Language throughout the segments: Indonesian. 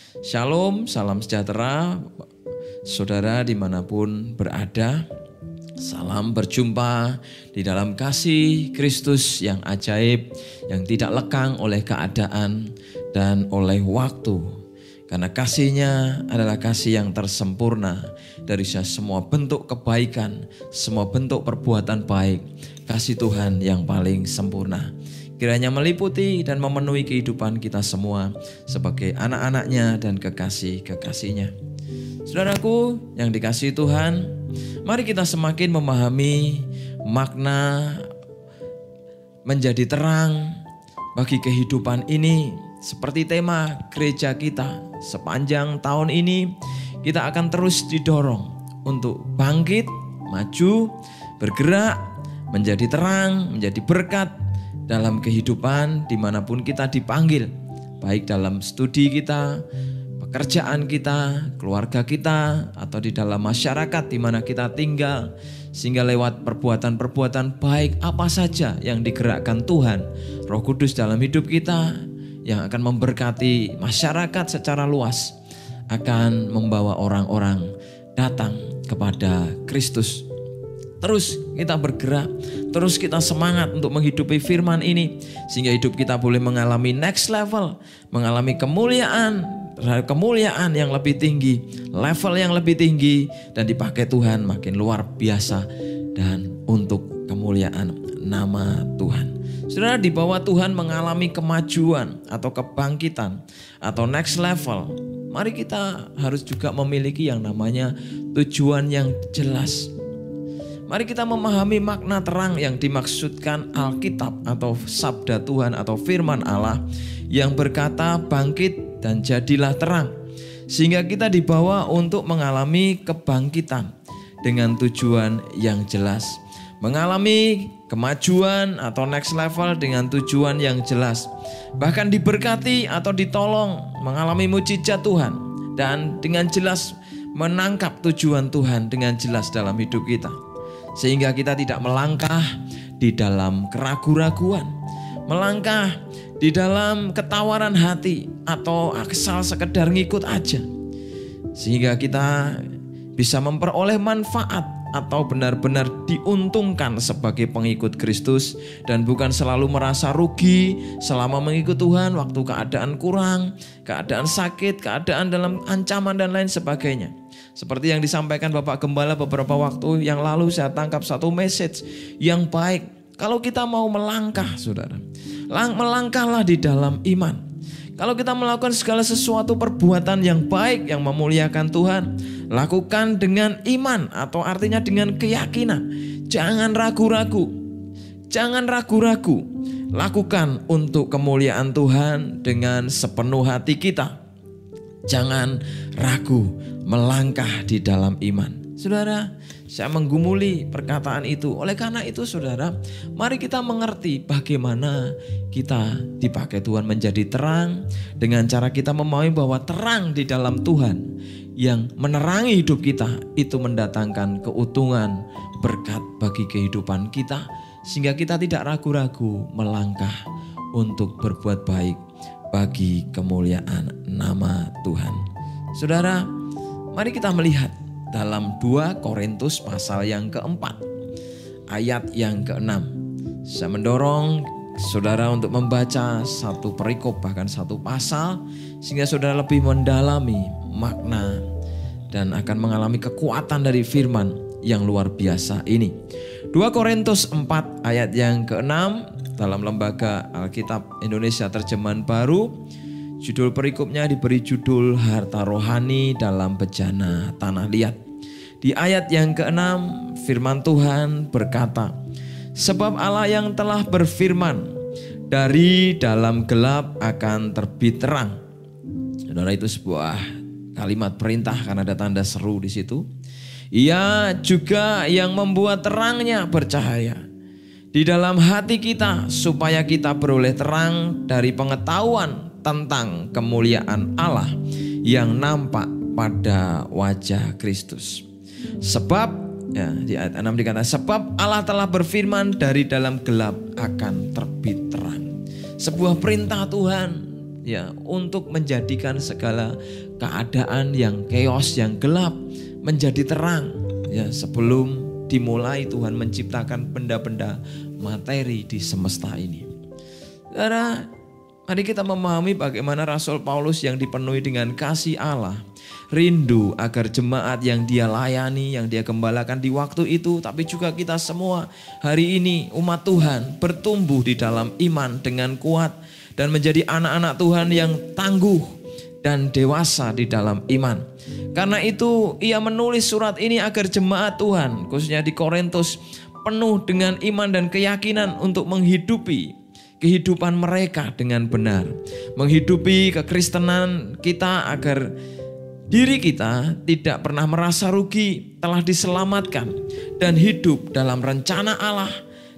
Shalom, salam sejahtera, saudara dimanapun berada. Salam berjumpa di dalam kasih Kristus yang ajaib, yang tidak lekang oleh keadaan dan oleh waktu. Karena kasihnya adalah kasih yang tersempurna dari semua bentuk kebaikan, semua bentuk perbuatan baik. Kasih Tuhan yang paling sempurna. Kiranya meliputi dan memenuhi kehidupan kita semua sebagai anak-anaknya dan kekasih-kekasihnya. Saudaraku yang dikasihi Tuhan, mari kita semakin memahami makna menjadi terang bagi kehidupan ini. Seperti tema gereja kita sepanjang tahun ini, kita akan terus didorong untuk bangkit, maju, bergerak, menjadi terang, menjadi berkat dalam kehidupan dimanapun kita dipanggil, baik dalam studi kita, pekerjaan kita, keluarga kita, atau di dalam masyarakat di mana kita tinggal, sehingga lewat perbuatan-perbuatan baik apa saja yang digerakkan Tuhan, Roh Kudus dalam hidup kita, yang akan memberkati masyarakat secara luas, akan membawa orang-orang datang kepada Kristus. Terus kita bergerak, terus kita semangat untuk menghidupi firman ini, sehingga hidup kita boleh mengalami next level, mengalami kemuliaan yang lebih tinggi, level yang lebih tinggi, dan dipakai Tuhan makin luar biasa dan untuk kemuliaan nama Tuhan. Saudara, di bawah Tuhan mengalami kemajuan atau kebangkitan atau next level, mari kita harus juga memiliki yang namanya tujuan yang jelas. Mari kita memahami makna terang yang dimaksudkan Alkitab atau sabda Tuhan atau firman Allah yang berkata bangkit dan jadilah terang. Sehingga kita dibawa untuk mengalami kebangkitan dengan tujuan yang jelas. Mengalami kemajuan atau next level dengan tujuan yang jelas. Bahkan diberkati atau ditolong mengalami mujizat Tuhan. Dan dengan jelas menangkap tujuan Tuhan dengan jelas dalam hidup kita. Sehingga kita tidak melangkah di dalam keraguan-raguan, melangkah di dalam ketawaran hati atau asal sekedar ngikut aja. Sehingga kita bisa memperoleh manfaat atau benar-benar diuntungkan sebagai pengikut Kristus dan bukan selalu merasa rugi selama mengikut Tuhan waktu keadaan kurang, keadaan sakit, keadaan dalam ancaman dan lain sebagainya. Seperti yang disampaikan Bapak Gembala beberapa waktu yang lalu, saya tangkap satu message yang baik. Kalau kita mau melangkah, saudara, melangkahlah di dalam iman. Kalau kita melakukan segala sesuatu perbuatan yang baik yang memuliakan Tuhan, lakukan dengan iman atau artinya dengan keyakinan. Jangan ragu-ragu. Jangan ragu-ragu. Lakukan untuk kemuliaan Tuhan dengan sepenuh hati kita. Jangan ragu melangkah di dalam iman. Saudara, saya menggumuli perkataan itu. Oleh karena itu saudara, mari kita mengerti bagaimana kita dipakai Tuhan menjadi terang. Dengan cara kita memahami bahwa terang di dalam Tuhan yang menerangi hidup kita, itu mendatangkan keuntungan, berkat bagi kehidupan kita. Sehingga kita tidak ragu-ragu melangkah untuk berbuat baik bagi kemuliaan nama Tuhan. Saudara, mari kita melihat dalam 2 Korintus pasal yang keempat, ayat yang ke-6. Saya mendorong saudara untuk membaca satu perikop, bahkan satu pasal, sehingga saudara lebih mendalami makna dan akan mengalami kekuatan dari firman yang luar biasa ini. 2 Korintus 4 ayat yang ke-6 dalam Lembaga Alkitab Indonesia Terjemahan Baru. Judul perikopnya diberi judul Harta Rohani dalam Bejana Tanah Liat. Di ayat yang ke-6 firman Tuhan berkata, sebab Allah yang telah berfirman, dari dalam gelap akan terbit terang. Saudara, itu sebuah kalimat perintah karena ada tanda seru di situ. Ia juga yang membuat terangnya bercahaya di dalam hati kita supaya kita beroleh terang dari pengetahuan tentang kemuliaan Allah yang nampak pada wajah Kristus. Sebab ya, di ayat 6 dikatakan, sebab Allah telah berfirman, dari dalam gelap akan terbit terang. Sebuah perintah Tuhan ya untuk menjadikan segala keadaan yang chaos, yang gelap menjadi terang. Ya, sebelum dimulai Tuhan menciptakan benda-benda materi di semesta ini. Saudara, mari kita memahami bagaimana Rasul Paulus yang dipenuhi dengan kasih Allah, rindu agar jemaat yang dia layani, yang dia gembalakan di waktu itu, tapi juga kita semua hari ini umat Tuhan bertumbuh di dalam iman dengan kuat dan menjadi anak-anak Tuhan yang tangguh dan dewasa di dalam iman. Karena itu ia menulis surat ini agar jemaat Tuhan, khususnya di Korintus, penuh dengan iman dan keyakinan untuk menghidupi kehidupan mereka dengan benar. Menghidupi kekristenan kita agar diri kita tidak pernah merasa rugi, telah diselamatkan dan hidup dalam rencana Allah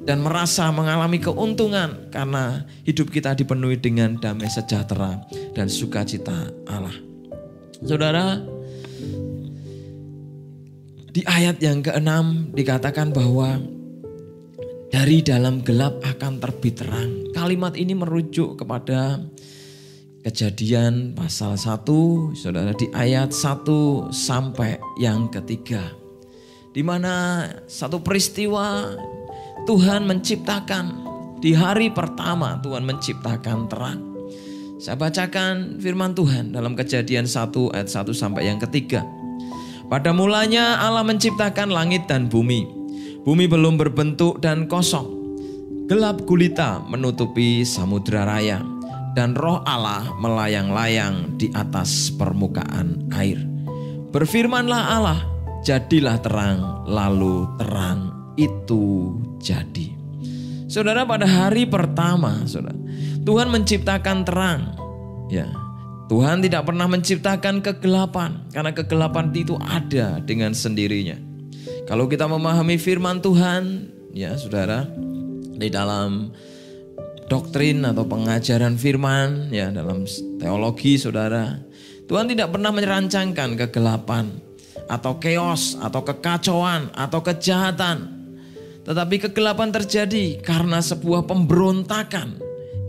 dan merasa mengalami keuntungan karena hidup kita dipenuhi dengan damai sejahtera dan sukacita Allah. Saudara, di ayat yang ke-6 dikatakan bahwa dari dalam gelap akan terbit terang. Kalimat ini merujuk kepada Kejadian pasal 1, saudara, di ayat 1 sampai yang ketiga. Di mana satu peristiwa Tuhan menciptakan, di hari pertama Tuhan menciptakan terang. Saya bacakan firman Tuhan dalam Kejadian 1 ayat 1 sampai yang ketiga. Pada mulanya Allah menciptakan langit dan bumi. Bumi belum berbentuk dan kosong. Gelap gulita menutupi samudra raya. Dan roh Allah melayang-layang di atas permukaan air. Berfirmanlah Allah, jadilah terang, lalu terang itu jadi. Saudara, pada hari pertama, saudara, Tuhan menciptakan terang. Ya, Tuhan tidak pernah menciptakan kegelapan, karena kegelapan itu ada dengan sendirinya. Kalau kita memahami firman Tuhan, ya saudara, di dalam doktrin atau pengajaran firman, ya dalam teologi, saudara, Tuhan tidak pernah merancangkan kegelapan atau chaos atau kekacauan atau kejahatan. Tetapi kegelapan terjadi karena sebuah pemberontakan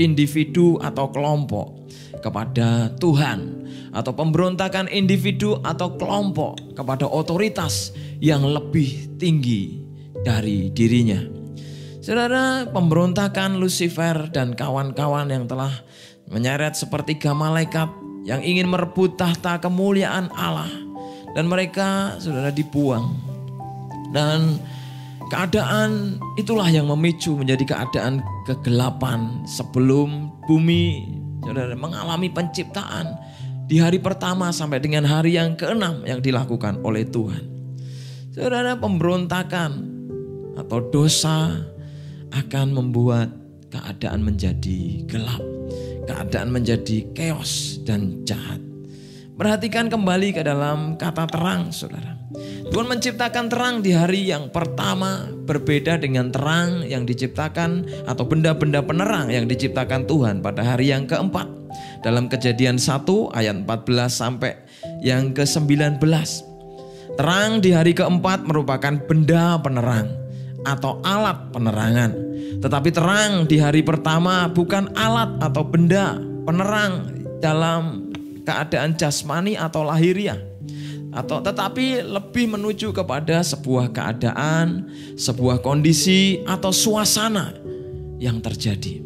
individu atau kelompok kepada Tuhan, atau pemberontakan individu atau kelompok kepada otoritas yang lebih tinggi dari dirinya. Saudara, pemberontakan Lucifer dan kawan-kawan yang telah menyeret sepertiga malaikat yang ingin merebut tahta kemuliaan Allah, dan mereka, saudara, dibuang. Dan keadaan itulah yang memicu menjadi keadaan kegelapan sebelum bumi, saudara, mengalami penciptaan di hari pertama sampai dengan hari yang ke-6 yang dilakukan oleh Tuhan. Saudara, pemberontakan atau dosa akan membuat keadaan menjadi gelap, keadaan menjadi chaos dan jahat. Perhatikan kembali ke dalam kata terang, saudara. Tuhan menciptakan terang di hari yang pertama, berbeda dengan terang yang diciptakan atau benda-benda penerang yang diciptakan Tuhan pada hari yang keempat. Dalam Kejadian 1 ayat 14 sampai yang ke-19. Terang di hari keempat merupakan benda penerang atau alat penerangan. Tetapi terang di hari pertama bukan alat atau benda penerang dalam keadaan jasmani atau lahiriah, tetapi lebih menuju kepada sebuah keadaan, sebuah kondisi atau suasana yang terjadi.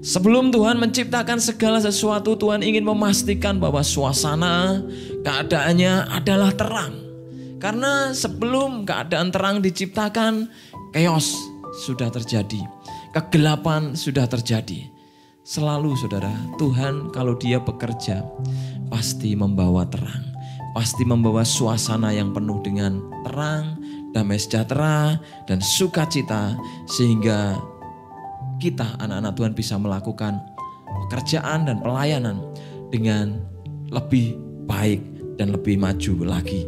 Sebelum Tuhan menciptakan segala sesuatu, Tuhan ingin memastikan bahwa suasana keadaannya adalah terang. Karena sebelum keadaan terang diciptakan, chaos sudah terjadi, kegelapan sudah terjadi. Selalu, saudara, Tuhan kalau Dia bekerja pasti membawa terang, pasti membawa suasana yang penuh dengan terang, damai sejahtera dan sukacita, sehingga kita anak-anak Tuhan bisa melakukan pekerjaan dan pelayanan dengan lebih baik dan lebih maju lagi.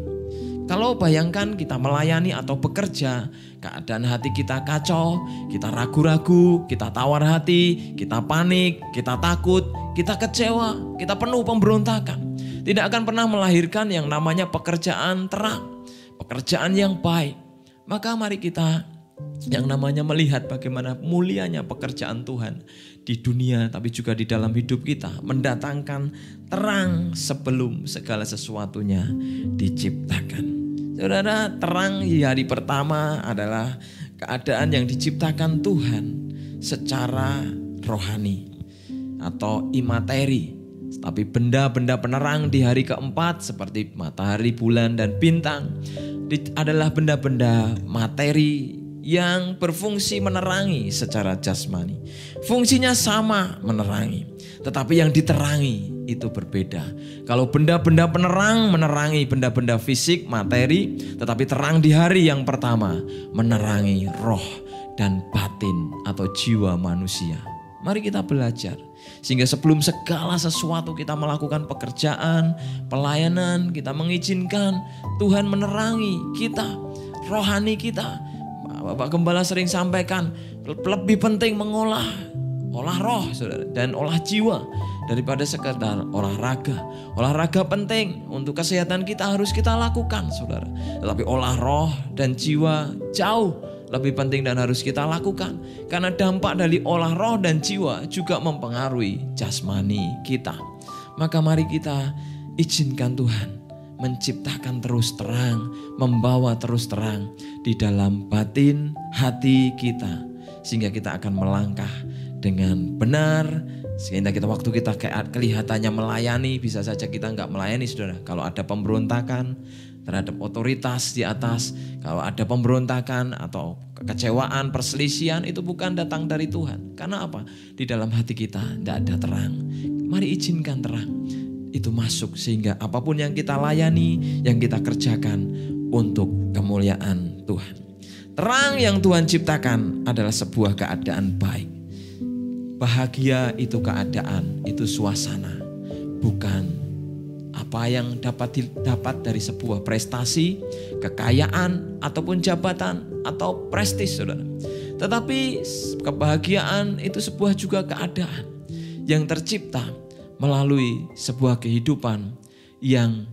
Kalau bayangkan kita melayani atau bekerja, keadaan hati kita kacau, kita ragu-ragu, kita tawar hati, kita panik, kita takut, kita kecewa, kita penuh pemberontakan, tidak akan pernah melahirkan yang namanya pekerjaan terang, pekerjaan yang baik. Maka mari kita yang namanya melihat bagaimana mulianya pekerjaan Tuhan di dunia tapi juga di dalam hidup kita, mendatangkan terang sebelum segala sesuatunya diciptakan. Saudara, terang di hari pertama adalah keadaan yang diciptakan Tuhan secara rohani atau imateri. Tapi benda-benda penerang di hari keempat seperti matahari, bulan, dan bintang adalah benda-benda materi yang berfungsi menerangi secara jasmani. Fungsinya sama, menerangi, tetapi yang diterangi itu berbeda. Kalau benda-benda penerang menerangi benda-benda fisik, materi, tetapi terang di hari yang pertama menerangi roh dan batin atau jiwa manusia. Mari kita belajar sehingga sebelum segala sesuatu kita melakukan pekerjaan, pelayanan, kita mengizinkan Tuhan menerangi kita, rohani kita. Bapak Gembala sering sampaikan, lebih penting olah roh, saudara, dan olah jiwa daripada sekedar olahraga. Olahraga penting untuk kesehatan kita, harus kita lakukan, saudara. Tetapi olah roh dan jiwa jauh lebih penting dan harus kita lakukan. Karena dampak dari olah roh dan jiwa juga mempengaruhi jasmani kita. Maka mari kita izinkan Tuhan menciptakan terus terang, membawa terus terang di dalam batin hati kita. Sehingga kita akan melangkah dengan benar. Sehingga kita waktu kita kelihatannya melayani, bisa saja kita enggak melayani, saudara. Kalau ada pemberontakan terhadap otoritas di atas, kalau ada pemberontakan atau kekecewaan, perselisihan, itu bukan datang dari Tuhan. Karena apa? Di dalam hati kita tidak ada terang. Mari izinkan terang itu masuk sehingga apapun yang kita layani, yang kita kerjakan untuk kemuliaan Tuhan. Terang yang Tuhan ciptakan adalah sebuah keadaan baik. Bahagia itu keadaan, itu suasana, bukan apa yang dapat dari sebuah prestasi, kekayaan, ataupun jabatan, atau prestis, saudara. Tetapi kebahagiaan itu sebuah juga keadaan yang tercipta melalui sebuah kehidupan yang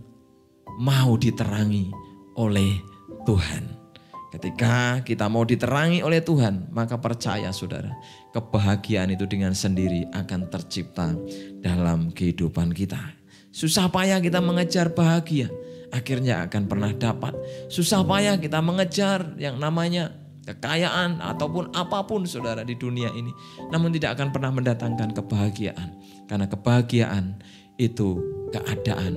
mau diterangi oleh Tuhan. Ketika kita mau diterangi oleh Tuhan, maka percaya, saudara, kebahagiaan itu dengan sendiri akan tercipta dalam kehidupan kita. Susah payah kita mengejar bahagia, akhirnya akan pernah dapat. Susah payah kita mengejar yang namanya kekayaan ataupun apapun, saudara, di dunia ini, namun tidak akan pernah mendatangkan kebahagiaan. Karena kebahagiaan itu keadaan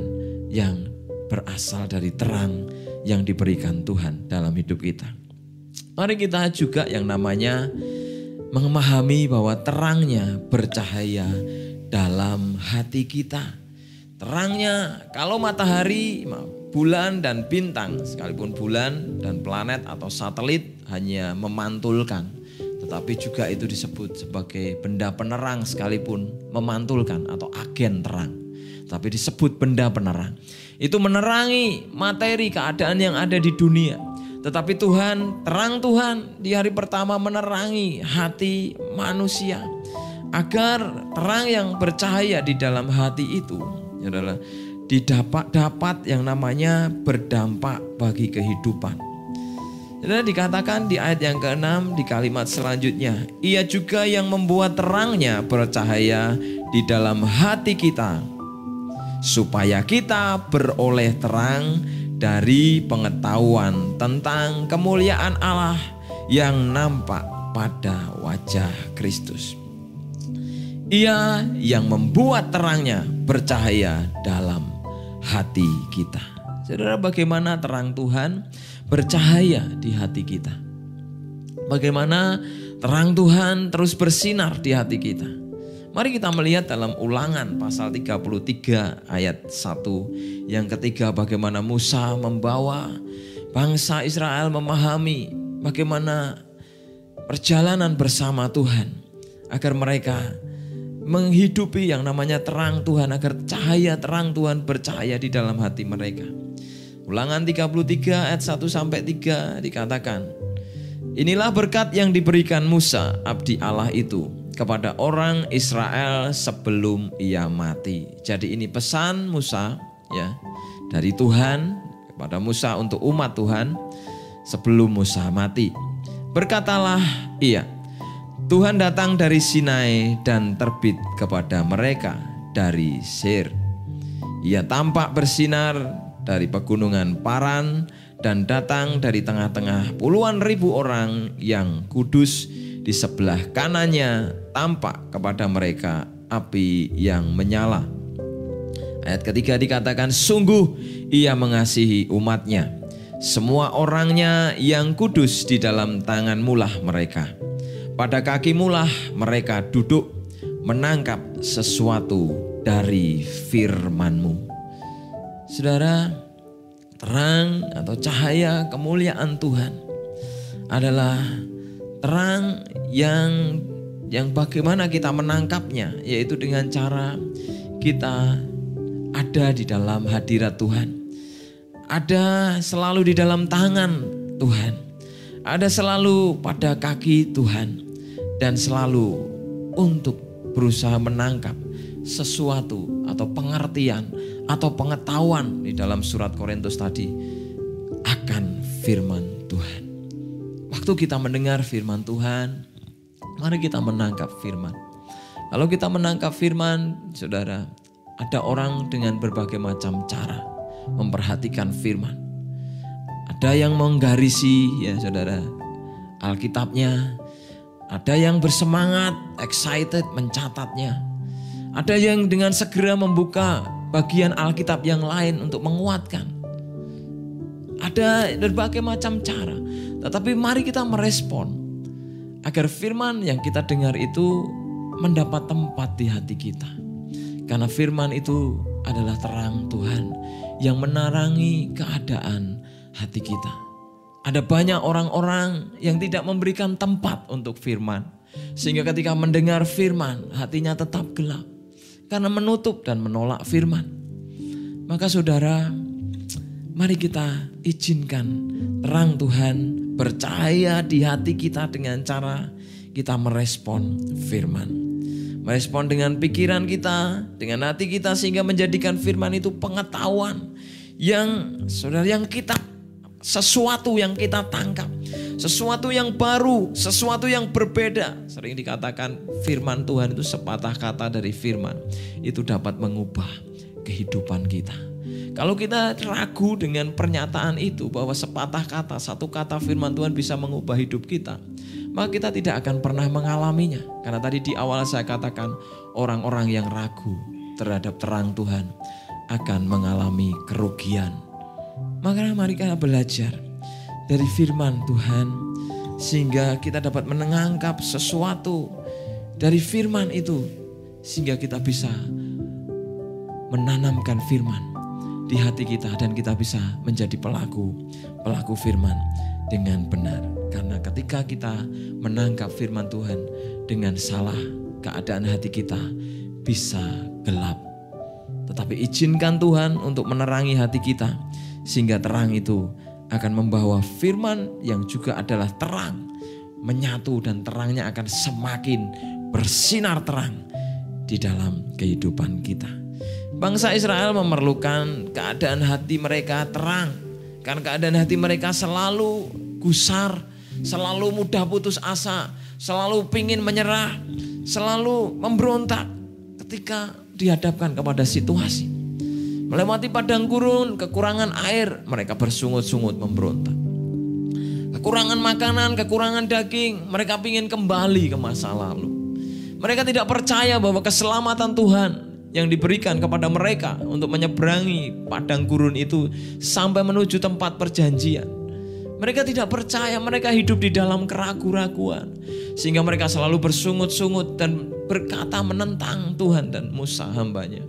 yang berasal dari terang yang diberikan Tuhan dalam hidup kita. Mari kita juga yang namanya memahami bahwa terangnya bercahaya dalam hati kita. Terangnya, kalau matahari, bulan dan bintang, sekalipun bulan dan planet atau satelit hanya memantulkan, tetapi juga itu disebut sebagai benda penerang sekalipun memantulkan atau agen terang. Tapi disebut benda penerang. Itu menerangi materi keadaan yang ada di dunia. Tetapi Tuhan, terang Tuhan di hari pertama menerangi hati manusia. Agar terang yang bercahaya di dalam hati itu adalah dapat yang namanya berdampak bagi kehidupan. Jadi dikatakan di ayat yang ke-6 di kalimat selanjutnya, Ia juga yang membuat terangnya bercahaya di dalam hati kita, supaya kita beroleh terang dari pengetahuan tentang kemuliaan Allah yang nampak pada wajah Kristus. Ia yang membuat terangnya bercahaya dalam hati kita. Saudara, bagaimana terang Tuhan bercahaya di hati kita? Bagaimana terang Tuhan terus bersinar di hati kita? Mari kita melihat dalam Ulangan pasal 33 ayat 1. Yang ketiga, bagaimana Musa membawa bangsa Israel memahami bagaimana perjalanan bersama Tuhan agar mereka menghidupi yang namanya terang Tuhan, agar cahaya terang Tuhan bercahaya di dalam hati mereka. Ulangan 33 ayat 1-3 dikatakan, Inilah berkat yang diberikan Musa, abdi Allah itu, kepada orang Israel sebelum ia mati. Jadi ini pesan Musa, ya, dari Tuhan kepada Musa untuk umat Tuhan sebelum Musa mati. Berkatalah ia, Tuhan datang dari Sinai dan terbit kepada mereka dari Seir. Ia tampak bersinar dari pegunungan Paran dan datang dari tengah-tengah puluhan ribu orang yang kudus. Di sebelah kanannya tampak kepada mereka api yang menyala. Ayat ketiga dikatakan, sungguh ia mengasihi umatnya. Semua orangnya yang kudus di dalam tanganmulah mereka. Pada kakimulah mereka duduk menangkap sesuatu dari firman-Mu. Saudara, terang atau cahaya kemuliaan Tuhan adalah terang yang bagaimana kita menangkapnya, yaitu dengan cara kita ada di dalam hadirat Tuhan. Ada selalu di dalam tangan Tuhan. Ada selalu pada kaki Tuhan. Dan selalu untuk berusaha menangkap sesuatu atau pengertian atau pengetahuan di dalam surat Korintus tadi akan firman Tuhan. Waktu kita mendengar firman Tuhan, mari kita menangkap firman. Kalau kita menangkap firman, saudara, ada orang dengan berbagai macam cara memperhatikan firman. Ada yang menggarisi, ya saudara, Alkitabnya. Ada yang bersemangat, excited mencatatnya. Ada yang dengan segera membuka bagian Alkitab yang lain untuk menguatkan. Ada berbagai macam cara. Tetapi mari kita merespon agar firman yang kita dengar itu mendapat tempat di hati kita. Karena firman itu adalah terang Tuhan yang menerangi keadaan hati kita. Ada banyak orang-orang yang tidak memberikan tempat untuk firman. Sehingga ketika mendengar firman, hatinya tetap gelap. Karena menutup dan menolak firman. Maka saudara, mari kita izinkan terang Tuhan bercahaya di hati kita dengan cara kita merespon firman. Merespon dengan pikiran kita, dengan hati kita, sehingga menjadikan firman itu pengetahuan yang saudara, yang kita, sesuatu yang kita tangkap, sesuatu yang baru, sesuatu yang berbeda. Sering dikatakan firman Tuhan itu sepatah kata dari firman itu dapat mengubah kehidupan kita. Kalau kita ragu dengan pernyataan itu bahwa sepatah kata, satu kata firman Tuhan bisa mengubah hidup kita, maka kita tidak akan pernah mengalaminya. Karena tadi di awal saya katakan, orang-orang yang ragu terhadap terang Tuhan akan mengalami kerugian. Maka mari kita belajar dari firman Tuhan sehingga kita dapat menangkap sesuatu dari firman itu, sehingga kita bisa menanamkan firman di hati kita dan kita bisa menjadi pelaku firman dengan benar. Karena ketika kita menangkap firman Tuhan dengan salah, keadaan hati kita bisa gelap. Tetapi izinkan Tuhan untuk menerangi hati kita, sehingga terang itu akan membawa firman yang juga adalah terang menyatu, dan terangnya akan semakin bersinar terang di dalam kehidupan kita. Bangsa Israel memerlukan keadaan hati mereka terang, karena keadaan hati mereka selalu gusar, selalu mudah putus asa, selalu pingin menyerah, selalu memberontak ketika dihadapkan kepada situasi. Melewati padang gurun, kekurangan air, mereka bersungut-sungut memberontak. Kekurangan makanan, kekurangan daging, mereka ingin kembali ke masa lalu. Mereka tidak percaya bahwa keselamatan Tuhan yang diberikan kepada mereka untuk menyeberangi padang gurun itu sampai menuju tempat perjanjian. Mereka tidak percaya, mereka hidup di dalam keraguan-raguan. Sehingga mereka selalu bersungut-sungut dan berkata menentang Tuhan dan Musa hambanya.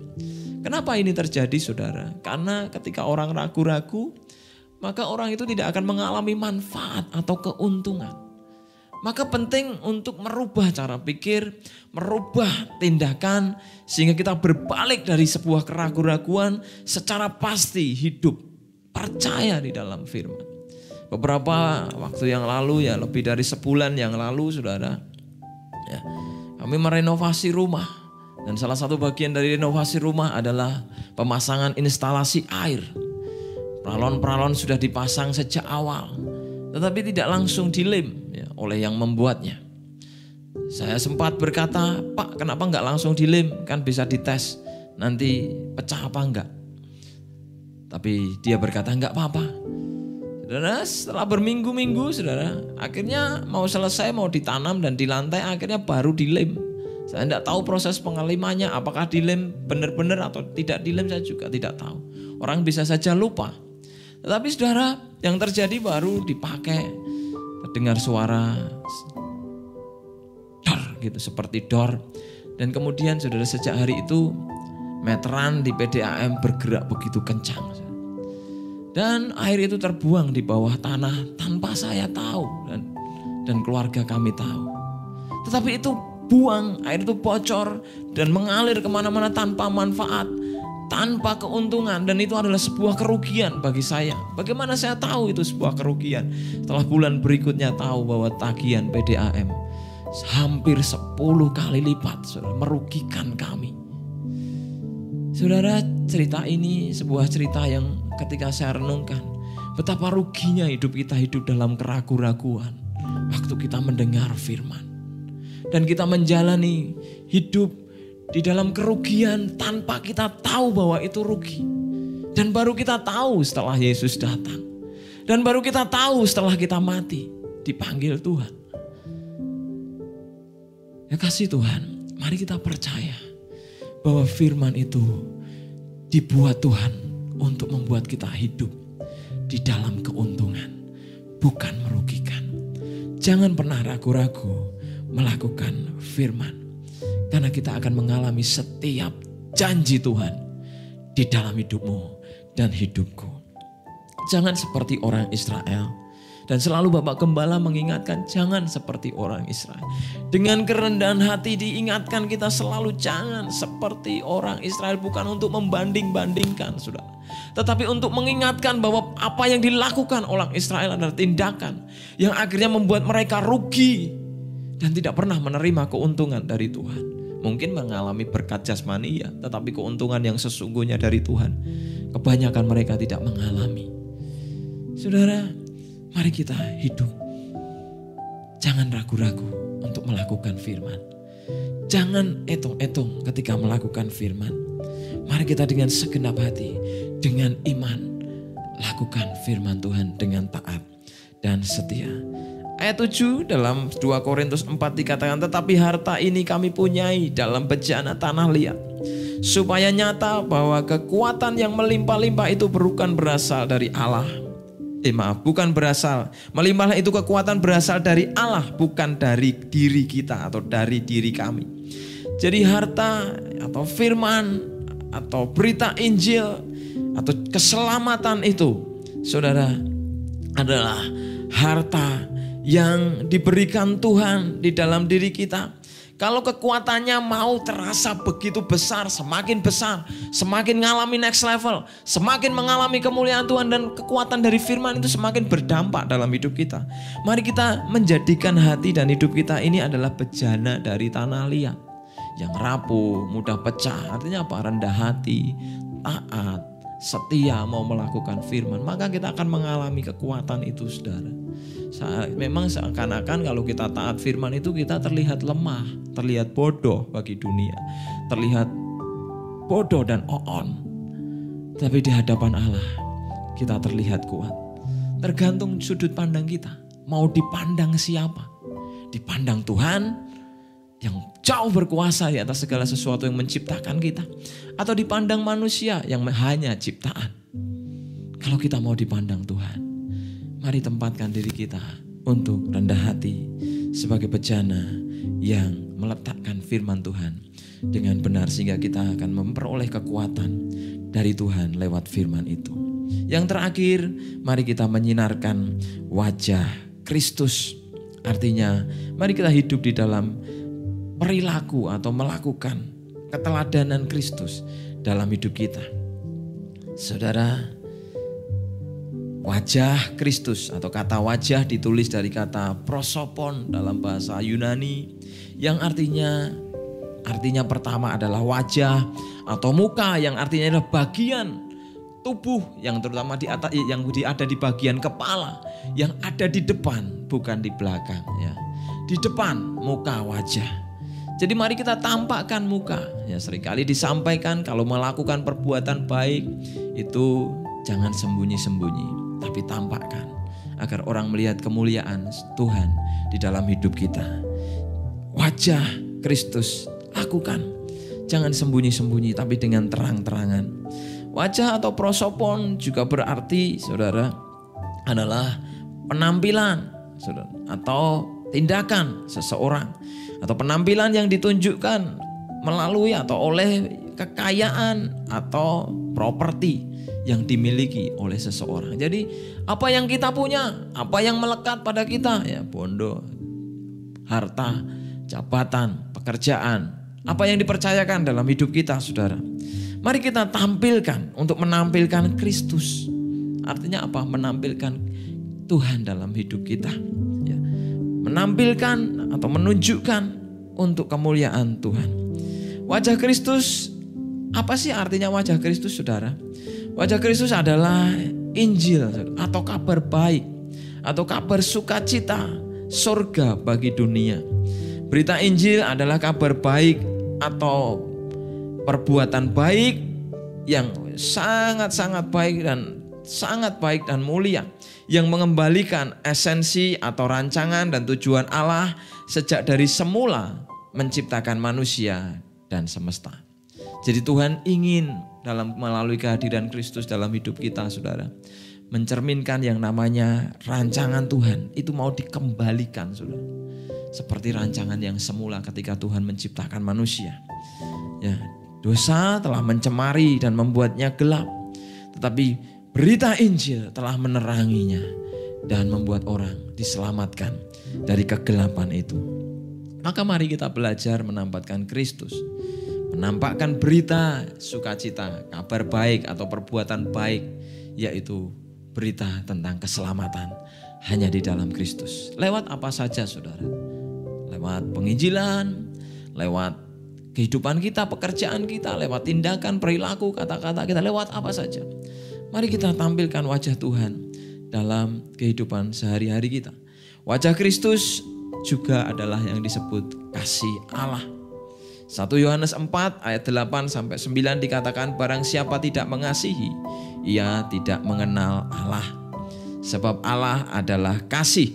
Kenapa ini terjadi saudara? Karena ketika orang ragu-ragu, maka orang itu tidak akan mengalami manfaat atau keuntungan. Maka penting untuk merubah cara pikir, merubah tindakan, sehingga kita berbalik dari sebuah keraguan-raguan secara pasti hidup percaya di dalam firman. Beberapa waktu yang lalu, ya lebih dari sebulan yang lalu saudara, ya, kami merenovasi rumah. Dan salah satu bagian dari renovasi rumah adalah pemasangan instalasi air. Peralon-peralon sudah dipasang sejak awal, tetapi tidak langsung dilem ya, oleh yang membuatnya. Saya sempat berkata, Pak kenapa nggak langsung dilem, kan bisa dites nanti pecah apa enggak. Tapi dia berkata enggak apa-apa. Saudara, setelah berminggu-minggu saudara, akhirnya mau selesai, mau ditanam dan di lantai, akhirnya baru dilem. Saya tidak tahu proses pengalimannya, apakah dilem benar-benar atau tidak dilem, saya juga tidak tahu. Orang bisa saja lupa. Tetapi saudara, yang terjadi baru dipakai, terdengar suara dor gitu, seperti dor. Dan kemudian saudara, sejak hari itu meteran di PDAM bergerak begitu kencang. Dan air itu terbuang di bawah tanah tanpa saya tahu dan keluarga kami tahu. Tetapi itu buang, air itu bocor dan mengalir kemana-mana tanpa manfaat, tanpa keuntungan. Dan itu adalah sebuah kerugian bagi saya. Bagaimana saya tahu itu sebuah kerugian? Setelah bulan berikutnya tahu bahwa tagihan PDAM hampir 10 kali lipat, saudara, merugikan kami. Saudara, cerita ini sebuah cerita yang ketika saya renungkan, betapa ruginya hidup kita hidup dalam keraguan-raguan waktu kita mendengar firman. Dan kita menjalani hidup di dalam kerugian tanpa kita tahu bahwa itu rugi. Dan baru kita tahu setelah Yesus datang. Dan baru kita tahu setelah kita mati, dipanggil Tuhan. Ya kasih Tuhan, mari kita percaya bahwa firman itu dibuat Tuhan untuk membuat kita hidup di dalam keuntungan, bukan merugikan. Jangan pernah ragu-ragu melakukan firman, karena kita akan mengalami setiap janji Tuhan di dalam hidupmu dan hidupku. Jangan seperti orang Israel. Dan selalu Bapak Gembala mengingatkan, jangan seperti orang Israel. Dengan kerendahan hati diingatkan kita selalu, jangan seperti orang Israel. Bukan untuk membanding-bandingkan, saudara, tetapi untuk mengingatkan bahwa apa yang dilakukan orang Israel adalah tindakan yang akhirnya membuat mereka rugi dan tidak pernah menerima keuntungan dari Tuhan. Mungkin mengalami berkat jasmani ya, tetapi keuntungan yang sesungguhnya dari Tuhan, kebanyakan mereka tidak mengalami. Saudara, mari kita hidup. Jangan ragu-ragu untuk melakukan firman. Jangan etong-etong ketika melakukan firman. Mari kita dengan segenap hati, dengan iman, lakukan firman Tuhan dengan taat dan setia. Ayat 7 dalam 2 Korintus 4 dikatakan, tetapi harta ini kami punyai dalam bejana tanah liat, supaya nyata bahwa kekuatan yang melimpah-limpah itu bukan berasal dari Allah. Bukan berasal. Melimpahlah itu kekuatan berasal dari Allah, bukan dari diri kita atau dari diri kami. Jadi harta atau firman atau berita Injil atau keselamatan itu, saudara, adalah harta yang diberikan Tuhan di dalam diri kita. Kalau kekuatannya mau terasa begitu besar, semakin mengalami next level, semakin mengalami kemuliaan Tuhan, dan kekuatan dari firman itu semakin berdampak dalam hidup kita. Mari kita menjadikan hati dan hidup kita ini adalah bejana dari tanah liat yang rapuh, mudah pecah. Artinya apa? Rendah hati, taat, setia, mau melakukan firman, maka kita akan mengalami kekuatan itu, saudara. Memang seakan-akan kalau kita taat firman itu kita terlihat lemah, terlihat bodoh bagi dunia, terlihat bodoh dan on. Tapi di hadapan Allah kita terlihat kuat. Tergantung sudut pandang kita. Mau dipandang siapa? Dipandang Tuhan yang jauh berkuasa di atas segala sesuatu yang menciptakan kita, atau dipandang manusia yang hanya ciptaan. Kalau kita mau dipandang Tuhan, mari tempatkan diri kita untuk rendah hati sebagai bejana yang meletakkan firman Tuhan dengan benar, sehingga kita akan memperoleh kekuatan dari Tuhan lewat firman itu. Yang terakhir, mari kita menyinarkan wajah Kristus. Artinya, mari kita hidup di dalam perilaku atau melakukan keteladanan Kristus dalam hidup kita. Saudara, wajah Kristus atau kata wajah ditulis dari kata prosopon dalam bahasa Yunani, yang artinya pertama adalah wajah atau muka, yang artinya adalah bagian tubuh yang terutama di atas, yang ada di bagian kepala, yang ada di depan bukan di belakang ya. di depan muka wajah. Jadi mari kita tampakkan muka. Ya, seringkali disampaikan kalau melakukan perbuatan baik itu jangan sembunyi-sembunyi, tapi tampakkan agar orang melihat kemuliaan Tuhan di dalam hidup kita. Wajah Kristus lakukan. Jangan sembunyi-sembunyi tapi dengan terang-terangan. Wajah atau prosopon juga berarti saudara adalah penampilan saudara, atau tindakan seseorang atau penampilan yang ditunjukkan melalui atau oleh kekayaan atau properti yang dimiliki oleh seseorang. Jadi apa yang kita punya, apa yang melekat pada kita, ya bondo, harta, jabatan, pekerjaan, apa yang dipercayakan dalam hidup kita saudara. Mari kita tampilkan untuk menampilkan Kristus. Artinya apa? Menampilkan Tuhan dalam hidup kita. Ya. Menampilkan atau menunjukkan untuk kemuliaan Tuhan. Wajah Kristus, apa sih artinya wajah Kristus saudara? Wajah Kristus adalah Injil atau kabar baik atau kabar sukacita surga bagi dunia. Berita Injil adalah kabar baik atau perbuatan baik yang sangat-sangat baik dan mulia yang mengembalikan esensi atau rancangan dan tujuan Allah sejak dari semula menciptakan manusia dan semesta. Jadi Tuhan ingin melalui kehadiran Kristus dalam hidup kita saudara, mencerminkan yang namanya rancangan Tuhan itu mau dikembalikan saudara. Seperti rancangan yang semula ketika Tuhan menciptakan manusia. Ya, dosa telah mencemari dan membuatnya gelap. Tetapi berita Injil telah meneranginya dan membuat orang diselamatkan dari kegelapan itu. Maka mari kita belajar menampakkan Kristus. Menampakkan berita sukacita, kabar baik atau perbuatan baik, yaitu berita tentang keselamatan hanya di dalam Kristus. Lewat apa saja saudara? Lewat penginjilan, lewat kehidupan kita, pekerjaan kita, lewat tindakan, perilaku, kata-kata kita, lewat apa saja. Mari kita tampilkan wajah Tuhan dalam kehidupan sehari-hari kita. Wajah Kristus juga adalah yang disebut kasih Allah. 1 Yohanes 4 ayat 8 sampai 9 dikatakan, barang siapa tidak mengasihi, ia tidak mengenal Allah. Sebab Allah adalah kasih.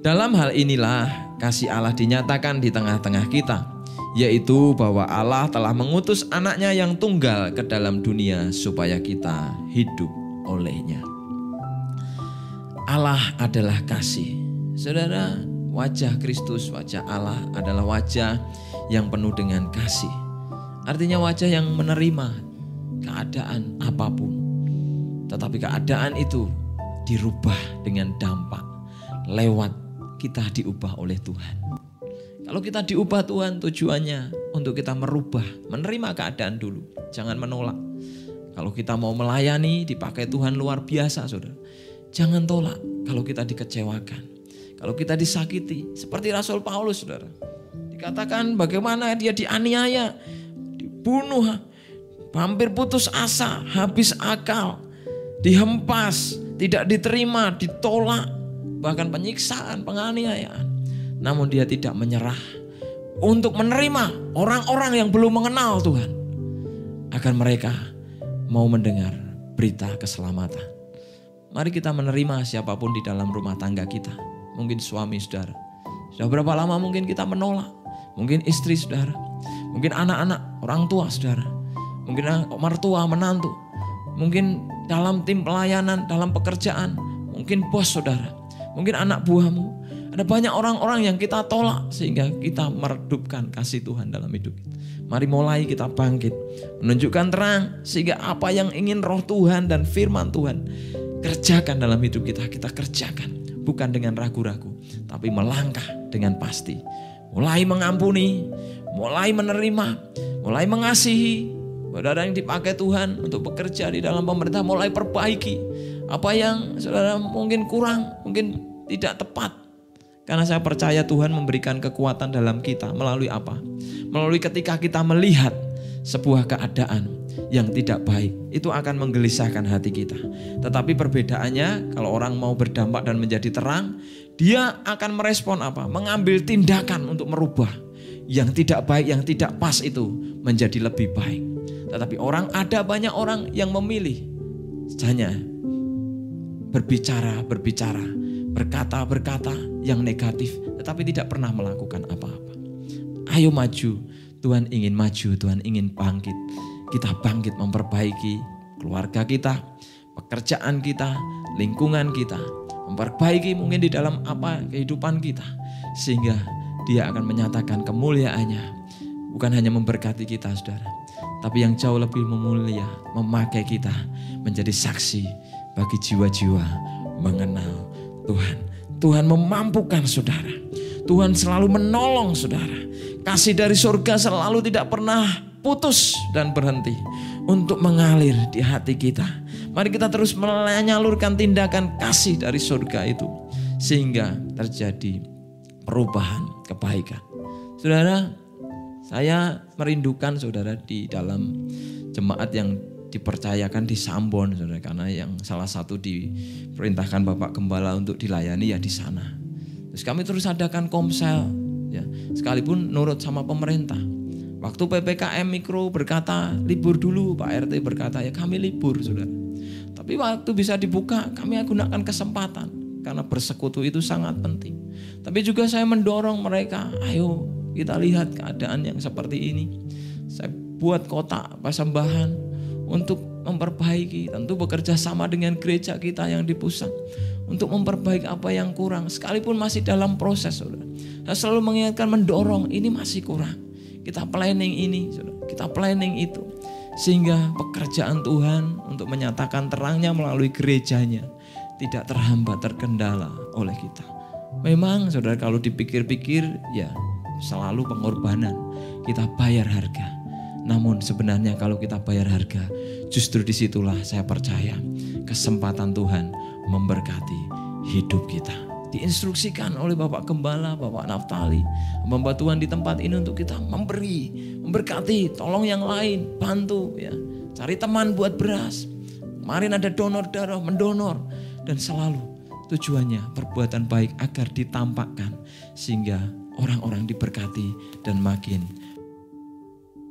Dalam hal inilah kasih Allah dinyatakan di tengah-tengah kita, yaitu bahwa Allah telah mengutus anaknya yang tunggal ke dalam dunia supaya kita hidup olehnya. Allah adalah kasih. Saudara, wajah Kristus, wajah Allah adalah wajah yang penuh dengan kasih. Artinya wajah yang menerima keadaan apapun. Tetapi keadaan itu dirubah dengan dampak lewat kita diubah oleh Tuhan. Kalau kita diubah Tuhan, tujuannya untuk kita merubah, menerima keadaan dulu. Jangan menolak. Kalau kita mau melayani, dipakai Tuhan luar biasa saudara. Jangan tolak kalau kita dikecewakan. Kalau kita disakiti, seperti Rasul Paulus saudara. Dikatakan bagaimana dia dianiaya, dibunuh, hampir putus asa, habis akal, dihempas, tidak diterima, ditolak, bahkan penyiksaan, penganiayaan. Namun dia tidak menyerah untuk menerima orang-orang yang belum mengenal Tuhan, agar mereka mau mendengar berita keselamatan. Mari kita menerima siapapun di dalam rumah tangga kita. Mungkin suami saudara, sudah berapa lama mungkin kita menolak. Mungkin istri saudara, mungkin anak-anak, orang tua saudara, mungkin mertua, menantu, mungkin dalam tim pelayanan, dalam pekerjaan, mungkin bos saudara, mungkin anak buahmu. Ada banyak orang-orang yang kita tolak sehingga kita meredupkan kasih Tuhan dalam hidup kita. Mari mulai kita bangkit, menunjukkan terang sehingga apa yang ingin roh Tuhan dan firman Tuhan kerjakan dalam hidup kita, kita kerjakan. Bukan dengan ragu-ragu, tapi melangkah dengan pasti. Mulai mengampuni, mulai menerima, mulai mengasihi. Saudara yang dipakai Tuhan untuk bekerja di dalam pemerintah, mulai perbaiki. Apa yang saudara mungkin kurang, mungkin tidak tepat. Karena saya percaya Tuhan memberikan kekuatan dalam kita. Melalui apa? Melalui ketika kita melihat sebuah keadaan. yang tidak baik. Itu akan menggelisahkan hati kita. Tetapi perbedaannya kalau orang mau berdampak dan menjadi terang, dia akan merespon apa? Mengambil tindakan untuk merubah yang tidak baik, yang tidak pas itu menjadi lebih baik. Tetapi ada banyak orang yang memilih hanya berbicara, berkata yang negatif, tetapi tidak pernah melakukan apa-apa. Ayo maju, Tuhan ingin maju, Tuhan ingin bangkit. Kita bangkit memperbaiki keluarga kita, pekerjaan kita, lingkungan kita, memperbaiki mungkin di dalam kehidupan kita, sehingga Dia akan menyatakan kemuliaannya. Bukan hanya memberkati kita, saudara, tapi yang jauh lebih memulia, memakai kita menjadi saksi bagi jiwa-jiwa mengenal Tuhan. Tuhan memampukan saudara. Tuhan selalu menolong saudara. Kasih dari surga selalu tidak pernah putus dan berhenti untuk mengalir di hati kita. Mari kita terus menyalurkan tindakan kasih dari surga itu, sehingga terjadi perubahan kebaikan. Saudara, saya merindukan saudara di dalam jemaat yang dipercayakan di Sambon, saudara, karena yang salah satu diperintahkan Bapak Gembala untuk dilayani ya di sana. Terus kami terus adakan komsel, ya, sekalipun nurut sama pemerintah. Waktu PPKM Mikro berkata libur dulu, Pak RT berkata ya kami libur, saudara. Tapi waktu bisa dibuka, kami gunakan kesempatan karena bersekutu itu sangat penting. Tapi juga saya mendorong mereka, ayo kita lihat keadaan yang seperti ini. Saya buat kotak persembahan untuk memperbaiki, tentu bekerja sama dengan gereja kita yang di pusat untuk memperbaiki apa yang kurang, sekalipun masih dalam proses, saudara. Saya selalu mengingatkan, mendorong, ini masih kurang. Kita planning ini, saudara. Kita planning itu, sehingga pekerjaan Tuhan untuk menyatakan terangnya melalui gerejanya tidak terhambat, terkendala oleh kita. Memang, saudara, kalau dipikir-pikir, ya selalu pengorbanan, kita bayar harga. Namun sebenarnya kalau kita bayar harga, justru disitulah saya percaya kesempatan Tuhan memberkati hidup kita. Diinstruksikan oleh Bapak Gembala, Bapak Naftali, hamba Tuhan di tempat ini untuk kita memberi, memberkati, tolong yang lain, bantu, ya, cari teman buat beras. Kemarin ada donor darah, mendonor, dan selalu tujuannya perbuatan baik agar ditampakkan sehingga orang-orang diberkati dan makin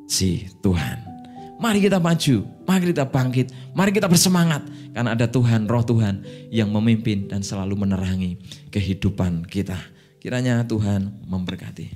si Tuhan. Mari kita maju, mari kita bangkit, mari kita bersemangat karena ada Tuhan, Roh Tuhan yang memimpin dan selalu menerangi kehidupan kita. Kiranya Tuhan memberkati.